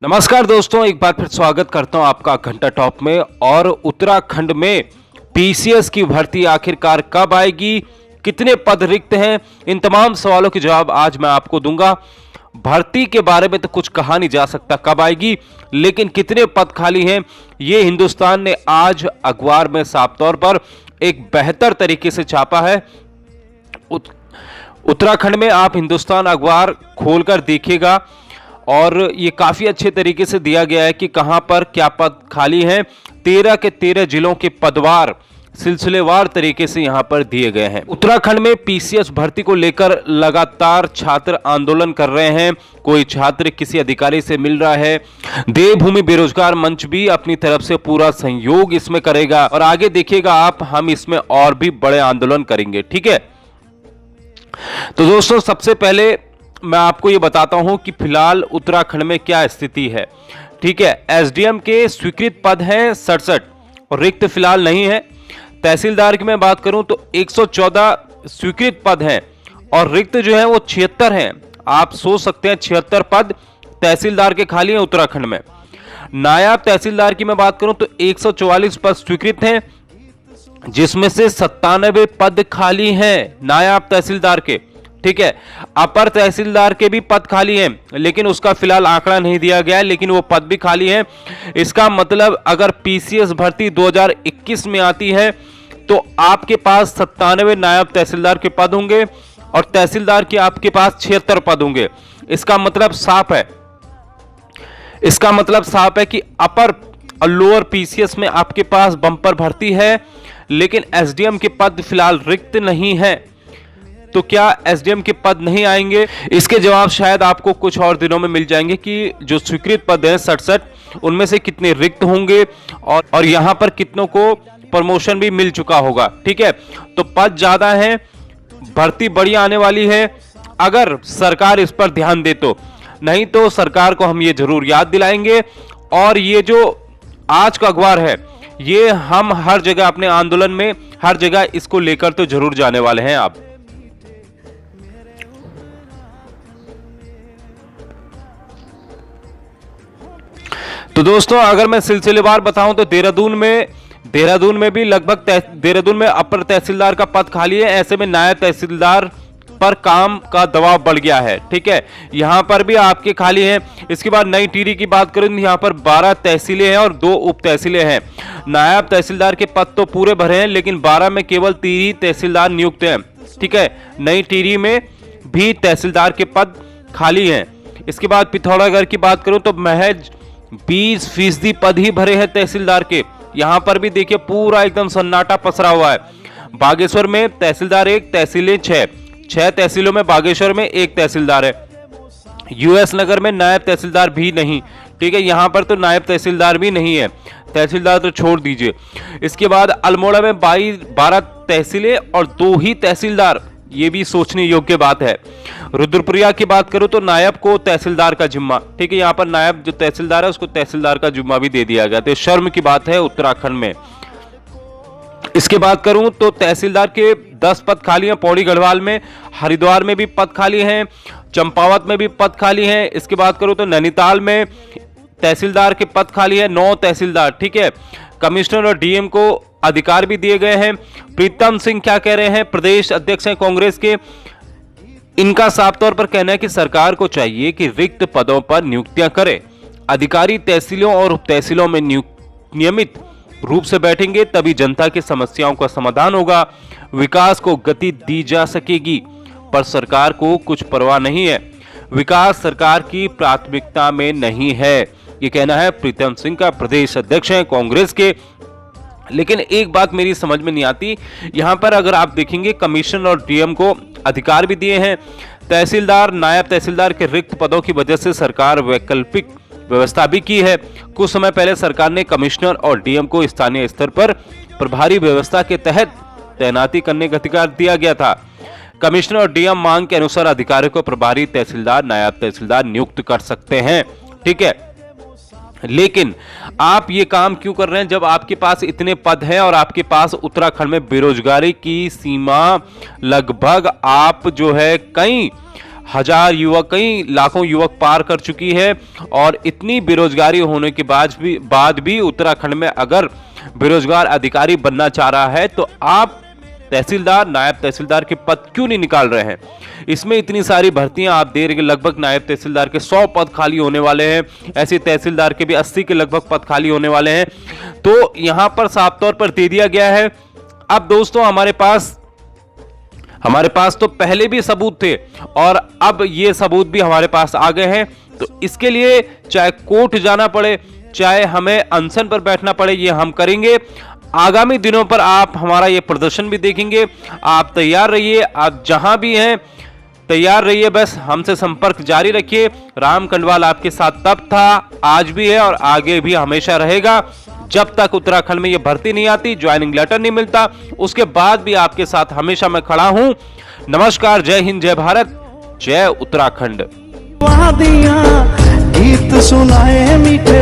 नमस्कार दोस्तों, एक बार फिर स्वागत करता हूं आपका घंटा टॉप में। और उत्तराखंड में पीसीएस की भर्ती आखिरकार कब आएगी, कितने पद रिक्त हैं, इन तमाम सवालों के जवाब आज मैं आपको दूंगा। भर्ती के बारे में तो कुछ कहा नहीं जा सकता कब आएगी, लेकिन कितने पद खाली हैं ये हिंदुस्तान ने आज अखबार में साफ तौर पर एक बेहतर तरीके से छापा है। उत्तराखंड में आप हिंदुस्तान अखबार खोलकर देखिएगा और ये काफी अच्छे तरीके से दिया गया है कि कहां पर क्या पद खाली हैं। 13 के 13 जिलों के पदवार सिलसिलेवार तरीके से यहां पर दिए गए हैं। उत्तराखंड में पीसीएस भर्ती को लेकर लगातार छात्र आंदोलन कर रहे हैं। कोई छात्र किसी अधिकारी से मिल रहा है। देवभूमि बेरोजगार मंच भी अपनी तरफ से पूरा सहयोग इसमें करेगा और आगे देखिएगा आप, हम इसमें और भी बड़े आंदोलन करेंगे। ठीक है, तो दोस्तों सबसे पहले मैं आपको ये बताता हूं कि फिलहाल उत्तराखंड में क्या स्थिति है। ठीक है, एसडीएम के स्वीकृत पद हैं 67 और रिक्त फिलहाल नहीं है। तहसीलदार की मैं बात करूं तो 114 स्वीकृत पद हैं और रिक्त जो है वो 76 हैं। आप सोच सकते हैं 76 पद तहसीलदार के खाली हैं उत्तराखंड में। नायब तहसीलदार की मैं बात करूं तो 144 पद स्वीकृत हैं, जिसमें से 97 पद खाली हैं नायब तहसीलदार के। ठीक है, अपर तहसीलदार के भी पद खाली हैं, लेकिन उसका फिलहाल आंकड़ा नहीं दिया गया है, लेकिन वो पद भी खाली हैं। इसका मतलब अगर पीसीएस भर्ती 2021 में आती है तो आपके पास 97 नायब तहसीलदार के पद होंगे और तहसीलदार के आपके पास 76 पद होंगे। इसका मतलब साफ है कि अपर और लोअर पीसीएस में आपके पास बंपर भर्ती है, लेकिन एसडीएम के पद फिलहाल रिक्त नहीं है। तो क्या एसडीएम के पद नहीं आएंगे? इसके जवाब शायद आपको कुछ और दिनों में मिल जाएंगे कि जो स्वीकृत पद हैं 67, उनमें से कितने रिक्त होंगे और यहां पर कितनों को प्रमोशन भी मिल चुका होगा। ठीक है, तो पद ज्यादा हैं, भर्ती बड़ी आने वाली है अगर सरकार इस पर ध्यान दे तो। नहीं तो सरकार को हम ये जरूर याद दिलाएंगे। और ये जो आज का अखबार है, ये हम हर जगह अपने आंदोलन में हर जगह इसको लेकर तो जरूर जाने वाले हैं आप। तो दोस्तों अगर मैं सिलसिलेवार बताऊं तो देहरादून में भी लगभग देहरादून में अपर तहसीलदार का पद खाली है। ऐसे में नायब तहसीलदार पर काम का दबाव बढ़ गया है। ठीक है, यहां पर भी आपके खाली हैं। इसके बाद नई टिहरी की बात करूं, यहां पर 12 तहसीलें हैं और 2 उप तहसीलें हैं। नायब तहसीलदार के पद तो पूरे भरे हैं, लेकिन 12 में केवल 3 ही तहसीलदार नियुक्त हैं। ठीक है, नई टिहरी में भी तहसीलदार के पद खाली हैं। इसके बाद पिथौरागढ़ की बात करूं तो महज 20% पद ही भरे हैं तहसीलदार के। यहां पर भी देखिए पूरा एकदम सन्नाटा पसरा हुआ है। बागेश्वर में तहसीलदार 1, तहसीलें 6 तहसीलों में बागेश्वर में 1 तहसीलदार है। यूएस नगर में नायब तहसीलदार भी नहीं। ठीक है, यहां पर तो नायब तहसीलदार भी नहीं है, तहसीलदार तो छोड़ दीजिए। इसके बाद अल्मोड़ा में 12 तहसीलें और 2 ही तहसीलदार, ये भी सोचने योग्य बात है। रुद्रपुरिया की बात करूं तो नायब को तहसीलदार का जिम्मा, ठीक है, यहां पर नायब जो तहसीलदार है उसको तहसीलदार का जिम्मा भी दे दिया गया। तो शर्म की बात है उत्तराखंड में। इसके बाद करूं तो तहसीलदार के 10 पद खाली हैं पौड़ी गढ़वाल में, हरिद्वार में भी पद खाली हैं, चंपावत में भी पद खाली हैं। इसके बाद करूं तो नैनीताल में तहसीलदार के पद खाली है, 9 तहसीलदार। ठीक है, कमिश्नर और डीएम को अधिकार भी दिए गए हैं। प्रीतम सिंह क्या कह रहे हैं, प्रदेश अध्यक्ष हैं कांग्रेस के। इनका साफ तौर पर कहना है कि सरकार को चाहिए कि रिक्त पदों पर नियुक्तियां करे। अधिकारी तहसीलों और उप तहसीलों में नियमित रूप से बैठेंगे, तभी जनता की समस्याओं का समाधान होगा, विकास को गति दी जा सकेगी। पर सरकार को कुछ परवाह नहीं है, विकास सरकार की प्राथमिकता में नहीं है। ये कहना है प्रीतम सिंह का, प्रदेश अध्यक्ष हैं कांग्रेस के। लेकिन एक बात मेरी समझ में नहीं आती, यहां पर अगर आप देखेंगे कमिश्नर और डीएम को अधिकार भी दिए हैं। तहसीलदार, नायब तहसीलदार के रिक्त पदों की वजह से सरकार वैकल्पिक व्यवस्था भी की है। कुछ समय पहले सरकार ने कमिश्नर और डीएम को स्थानीय स्तर पर प्रभारी व्यवस्था के तहत तैनाती करने का अधिकार दिया गया था। कमिश्नर और डीएम मांग के अनुसार अधिकारियों को प्रभारी तहसीलदार, नायब तहसीलदार नियुक्त कर सकते हैं। ठीक है, लेकिन आप ये काम क्यों कर रहे हैं जब आपके पास इतने पद हैं और आपके पास उत्तराखंड में बेरोजगारी की सीमा लगभग आप जो है कई हजार युवक, कई लाखों युवक पार कर चुकी है। और इतनी बेरोजगारी होने के बाद भी उत्तराखंड में अगर बेरोजगार अधिकारी बनना चाह रहा है तो आप तहसीलदार, नायब तहसीलदार के पद क्यों नहीं निकाल रहे हैं? इसमें इतनी सारी भर्तियां आप दे रहे हैं, लगभग नायब तहसीलदार के 100 पद खाली होने वाले हैं, ऐसे तहसीलदार के भी 80 के लगभग पद खाली होने वाले हैं। तो यहां पर साफ तौर पर दे दिया गया है। अब दोस्तों हमारे पास तो पहले भी सबूत थे और अब ये सबूत भी हमारे पास आ गए हैं। तो इसके लिए चाहे कोर्ट जाना पड़े, चाहे हमें अनशन पर बैठना पड़े, ये हम करेंगे। आगामी दिनों पर आप हमारा ये प्रदर्शन भी देखेंगे। आप तैयार रहिए, आप जहां भी हैं तैयार रहिए, बस हमसे संपर्क जारी रखिए। राम कंडवाल आपके साथ तब था, आज भी है और आगे भी हमेशा रहेगा। जब तक उत्तराखंड में ये भर्ती नहीं आती, ज्वाइनिंग लेटर नहीं मिलता, उसके बाद भी आपके साथ हमेशा मैं खड़ा हूं। नमस्कार, जय हिंद, जय भारत, जय उत्तराखंड। गीत सुनाए मीठे